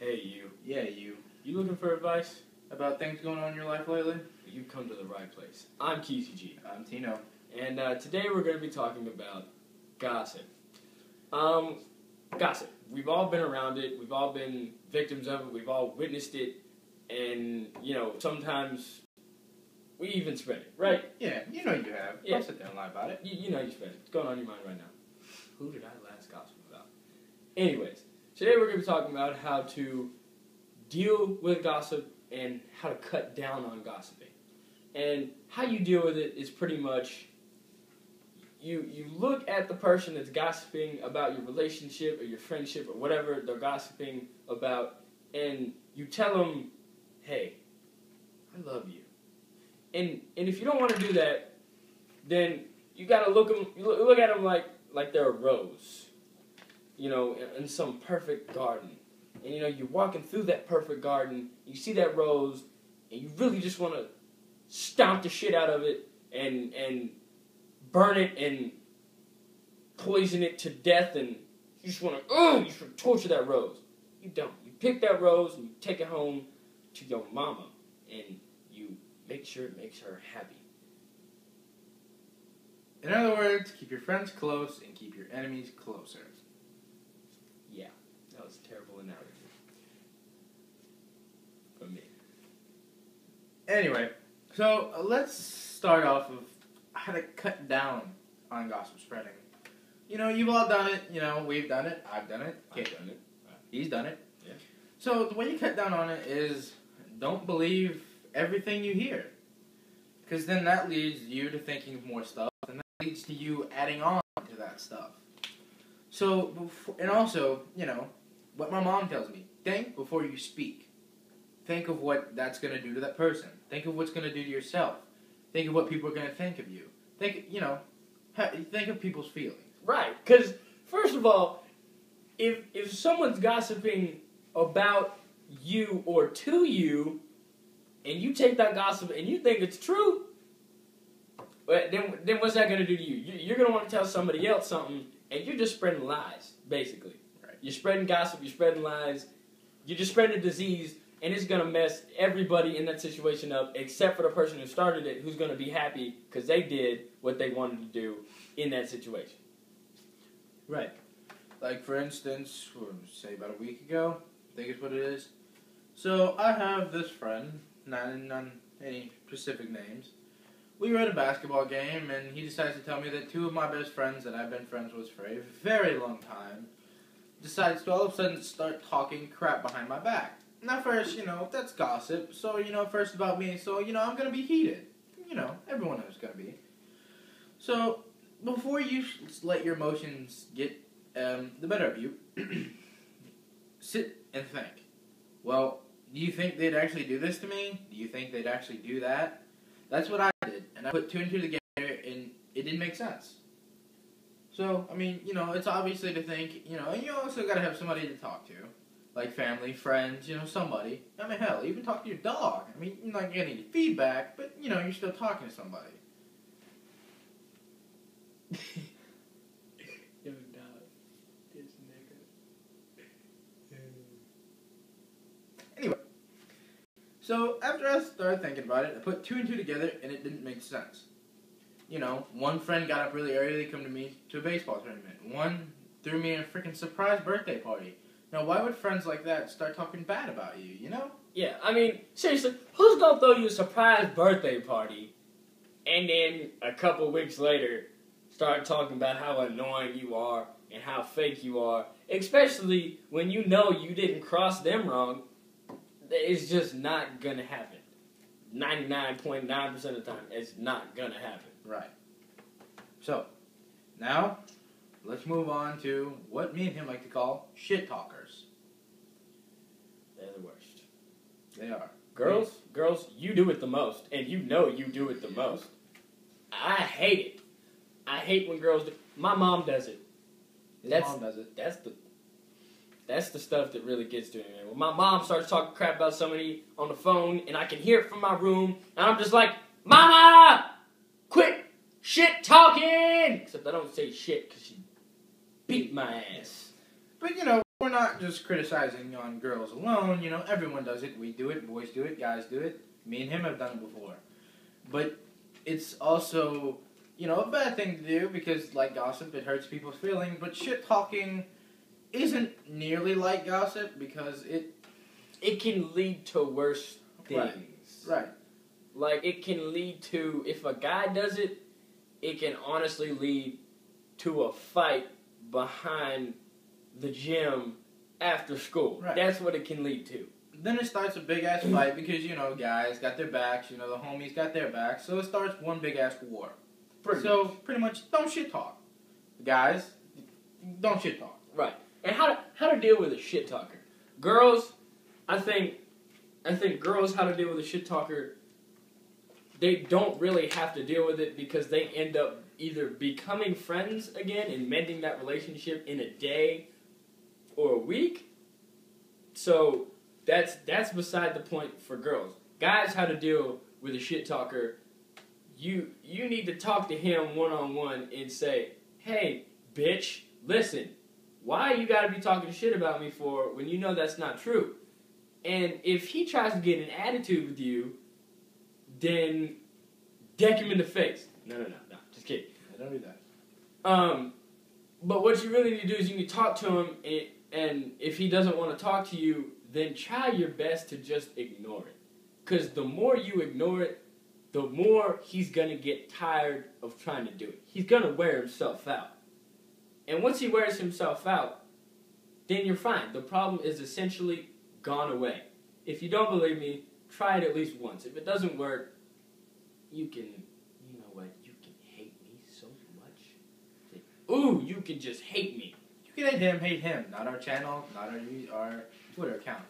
Hey, you. Yeah, you. You looking for advice? About things going on in your life lately? You've come to the right place. I'm Kesey G. I'm Tino. And today we're going to be talking about gossip. Gossip. We've all been around it. We've all been victims of it. We've all witnessed it. And, sometimes we even spread it, right? Yeah, you know you have. Yeah. Don't sit there and lie about it. You know you spread it. What's going on in your mind right now? Who did I last gossip about? Anyways, today we're going to be talking about how to deal with gossip and how to cut down on gossiping. And how you deal with it is pretty much you look at the person that's gossiping about your relationship or your friendship or whatever they're gossiping about, and you tell them, hey, I love you. And if you don't want to do that, then you got to look at them like they're a rose, in some perfect garden. And, you're walking through that perfect garden, you see that rose, and you really just want to stomp the shit out of it and burn it and poison it to death, and you just want to torture that rose. You don't. You pick that rose and you take it home to your mama, and you make sure it makes her happy. In other words, keep your friends close and keep your enemies closer. Yeah, that was a terrible analogy. For me. Anyway, so let's start off of how to cut down on gossip spreading. You've all done it. We've done it. I've done it. I've done it. He's done it. Yeah. So the way you cut down on it is don't believe everything you hear. Because then that leads you to thinking of more stuff, and that leads to you adding on to that stuff. So, and also, what my mom tells me, think before you speak. Think of what that's going to do to that person. Think of what's going to do to yourself. Think of what people are going to think of you. Think of people's feelings. Right, because first of all, if someone's gossiping about you or to you, and you take that gossip and you think it's true, then what's that going to do to you? You're going to want to tell somebody else something, and you're just spreading lies, basically. Right. You're spreading gossip, you're spreading lies, you're just spreading a disease, and it's going to mess everybody in that situation up, except for the person who started it, who's going to be happy because they did what they wanted to do in that situation. Right. Like, for instance, say about a week ago, I think is what it is. So, I have this friend, not any specific names. We were at a basketball game, and he decides to tell me that two of my best friends that I've been friends with for a very long time decides to all of a sudden start talking crap behind my back. Now, first, that's gossip. So, first about me, so, I'm going to be heated. Everyone is going to be. So, before you let your emotions get the better of you, sit and think. Well, do you think they'd actually do this to me? Do you think they'd actually do that? That's what I did. And I put two and two together, and it didn't make sense. So, it's obviously to think, and you also got to have somebody to talk to. Like family, friends, somebody. Hell, even talk to your dog. You're not getting any feedback, but, you're still talking to somebody. Yo, dog. This nigga. Anyway. So, after I started thinking about it, I put two and two together, and it didn't make sense. One friend got up really early to come to me to a baseball tournament. One threw me a freaking surprise birthday party. Now, why would friends like that start talking bad about you, Yeah, seriously, who's gonna throw you a surprise birthday party and then a couple weeks later start talking about how annoying you are and how fake you are, especially when you know you didn't cross them wrong? It's just not gonna happen. 99.9% of the time, it's not gonna happen. Right. So, now, let's move on to what me and him like to call shit talkers. They're the worst. They are. Girls, you do it the most, and you know you do it the most. I hate it. I hate when girls do. My mom does it. Mom does it. That's the stuff that really gets to me, man. When my mom starts talking crap about somebody on the phone, and I can hear it from my room, and I'm just like, Mama! Quit shit talking! Except I don't say shit, because she beat my ass. But, we're not just criticizing on girls alone. You know, everyone does it. We do it. Boys do it. Guys do it. Me and him have done it before. But it's also, you know, a bad thing to do because, like gossip, it hurts people's feelings. But shit talking isn't nearly like gossip because it can lead to worse things. Right. Like, it can lead to, if a guy does it, it can honestly lead to a fight behind the gym after school. Right. That's what it can lead to. Then it starts a big-ass fight because, you know, guys got their backs, you know, the homies got their backs, so it starts one big-ass war. Pretty much, don't shit talk. Guys, don't shit talk. Right. And how to deal with a shit talker. Girls, I think girls, how to deal with a shit talker, they don't really have to deal with it because they end up either becoming friends again and mending that relationship in a day or a week. So that's beside the point for girls. Guys, how to deal with a shit talker, you need to talk to him one-on-one and say, hey, bitch, listen, why you gotta be talking shit about me for when you know that's not true? And if he tries to get an attitude with you, then deck him in the face. No, just kidding. Don't do that. But what you really need to do is you need to talk to him, and if he doesn't want to talk to you, then try your best to just ignore it. Because the more you ignore it, the more he's going to get tired of trying to do it. He's going to wear himself out. And once he wears himself out, then you're fine. The problem is essentially gone away. If you don't believe me, try it at least once. If it doesn't work, you can, you know what, you can hate me so much. Ooh, you can just hate me. You can hate him, not our channel, not our Twitter account.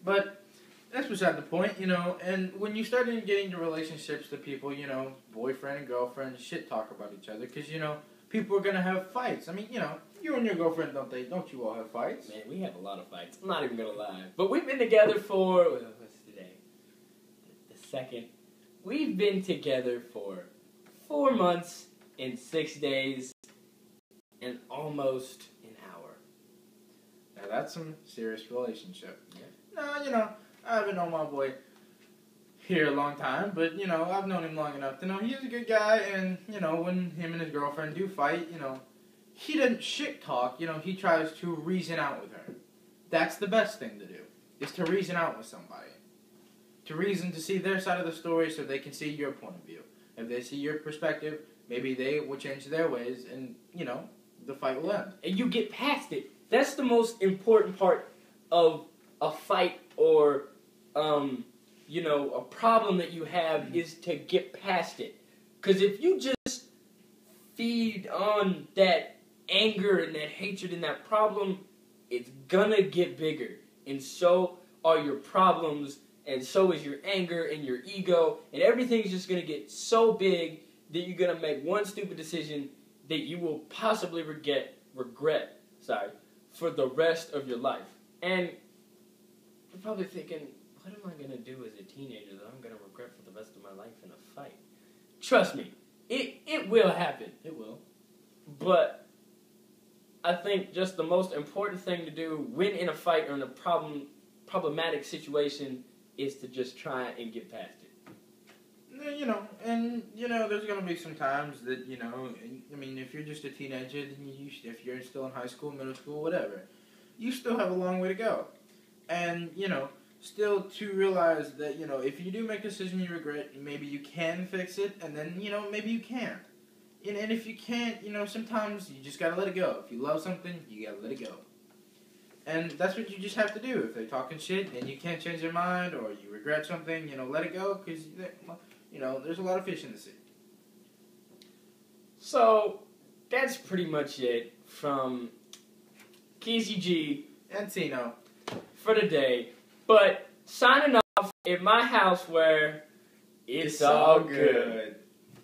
But that's beside the point, you know, and when you start getting into relationships to people, you know, boyfriend and girlfriend, shit talk about each other, because, you know, people are going to have fights. I mean, you know, you and your girlfriend, don't you all have fights? Man, we have a lot of fights. I'm not even going to lie. But we've been together for, what's today? The second. We've been together for 4 months and 6 days and almost an hour. Now that's some serious relationship. Yeah. No, you know, I haven't known my boy here a long time, but, you know, I've known him long enough to know he's a good guy, and, you know, when him and his girlfriend do fight, you know, he doesn't shit talk, you know, he tries to reason out with her. That's the best thing to do, is to reason out with somebody. To reason, to see their side of the story so they can see your point of view. If they see your perspective, maybe they will change their ways, and, you know, the fight will end. And you get past it. That's the most important part of a fight or, you know, a problem that you have is to get past it. Because if you just feed on that anger and that hatred and that problem, it's gonna get bigger. And so are your problems, and so is your anger and your ego, and everything's just gonna get so big that you're gonna make one stupid decision that you will possibly regret for the rest of your life. And you're probably thinking, what am I going to do as a teenager that I'm going to regret for the rest of my life in a fight? Trust me, it will happen. It will. But I think just the most important thing to do when in a fight or in a problematic situation is to just try and get past it. You know, and, you know, there's going to be some times that, you know, I mean, if you're just a teenager, then if you're still in high school, middle school, whatever, you still have a long way to go. And, you know, still to realize that, you know, if you do make a decision you regret, maybe you can fix it, and then, you know, maybe you can't. And if you can't, you know, sometimes you just got to let it go. If you love something, you got to let it go. And that's what you just have to do. If they're talking shit and you can't change their mind, or you regret something, you know, let it go, because, you know, there's a lot of fish in the sea. So, that's pretty much it from Keezy G and Tino for today. But signing off in my house where it's all good.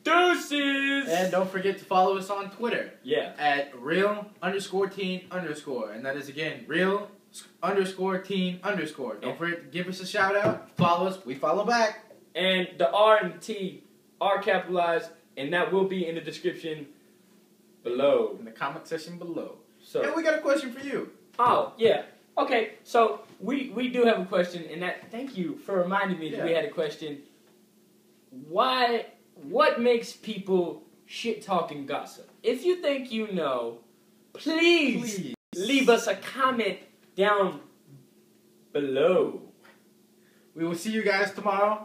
Deuces! And don't forget to follow us on Twitter. Yeah. At real_teen_. And that is, again, real_teen_. Don't forget to give us a shout out. Follow us. We follow back. And the R and the T are capitalized, and that will be in the description below. In the comment section below. So, and we got a question for you. Oh, yeah. Okay, so we do have a question, and thank you for reminding me that we had a question. What makes people shit talk and gossip? If you think you know, please leave us a comment down below. We will see you guys tomorrow.